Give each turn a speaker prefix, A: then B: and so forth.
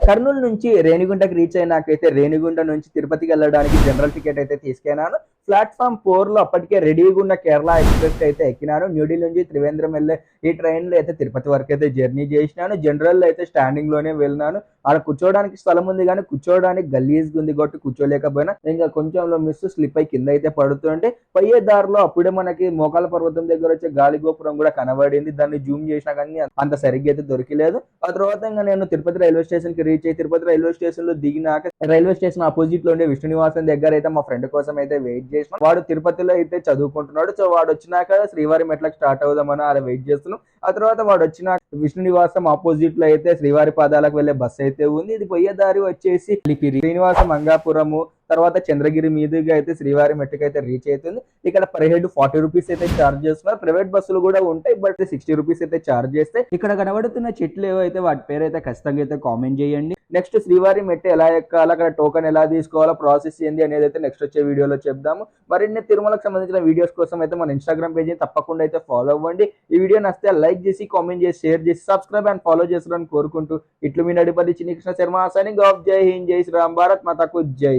A: కర్నూలు నుంచి రేణిగుంటకి రీచ్ అయినాకైతే రేణిగుంట నుంచి తిరుపతికి వెళ్ళడానికి జనరల్ టికెట్ అయితే తీసుకెళ్ళాను. ప్లాట్ఫామ్ 4 లో అప్పటికే రెడీగా ఉన్న కేరళ ఎక్స్ప్రెస్ అయితే ఎక్కినాను. న్యూఢిల్లీ నుంచి త్రివేంద్రం వెళ్ళే ఈ ట్రైన్లో అయితే తిరుపతి వరకు అయితే జర్నీ చేసినాను. జనరల్లో అయితే స్టాండింగ్ లోనే వెళ్ళినాను. ఆడ కూర్చోవడానికి స్థలం ఉంది కానీ కూర్చోవడానికి గలీజ్గా ఉంది కాబట్టి కూర్చోలేకపోయినా. ఇంకా కొంచెంలో మిస్ స్లిప్ అయి కింద అయితే పడుతుంటే పోయే దారిలో అప్పుడే మనకి మోకాల పర్వతం దగ్గర వచ్చే గాలి గోపురం కూడా కనబడింది. దాన్ని జూమ్ చేసినా కానీ అంత సరిగ్గా అయితే దొరికలేదు. ఆ తర్వాత ఇంకా నేను తిరుపతి రైల్వే స్టేషన్ కి రీచ్ అయ్యి తిరుపతి రైల్వే స్టేషన్ లో దిగినాక రైల్వే స్టేషన్ ఆపోజిట్ లో ఉండే విష్ణు నివాసం దగ్గర అయితే మా ఫ్రెండ్ కోసం అయితే వెయిట్ చేసిన. వాడు తిరుపతిలో అయితే చదువుకుంటున్నాడు. సో వాడు వచ్చినాక శ్రీవారి మెట్లకు స్టార్ట్ అవుదామని అలా వెయిట్ చేస్తున్నాం. ఆ తర్వాత వాడు వచ్చినాక విష్ణు నివాసం ఆపోజిట్ లో అయితే శ్రీవారి పాదాలకు వెళ్లే బస్సు అయితే ఉంది. ఇది పోయే దారి వచ్చేసి అలిపిరి, శ్రీనివాసం, మంగాపురము, తర్వాత చంద్రగిరి మీదుగా అయితే శ్రీవారి మెట్టుకు అయితే రీచ్ అవుతుంది. ఇక్కడ పర్ హెడ్ 40 రూపీస్ అయితే ఛార్జ్ చేస్తున్నారు. ప్రైవేట్ బస్సులు కూడా ఉంటాయి, బట్ 60 రూపీస్ అయితే ఛార్జ్ చేస్తే. ఇక్కడ కనబడుతున్న చెట్లు ఏవైతే వాటి పేరు అయితే ఖచ్చితంగా అయితే కామెంట్ చేయండి. నెక్స్ట్ శ్రీవారి మెట్టు ఎలా ఎక్కాలి, అక్కడ టోకెన్ ఎలా తీసుకోవాలో, ప్రాసెస్ ఏంది అనేది అయితే నెక్స్ట్ వచ్చే వీడియోలో చెప్దాము. మరిన్ని తిరుమలకు సంబంధించిన వీడియోస్ కోసం అయితే మన ఇన్స్టాగ్రామ్ పేజ్ తప్పకుండా అయితే ఫాలో అవ్వండి. ఈ వీడియో నచ్చితే లైక్ చేసి, కామెంట్ చేసి, షేర్ చేసి, సబ్స్క్రైబ్ అండ్ ఫాలో చేస్తారని కోరుకుంటూ ఇట్లు మీ నడిపల్లి చిన్ని కృష్ణ శర్మ సైనింగ్ ఆఫ్. జై హింద్, జై శ్రీరామ్, భారత్ మాతాకు జై.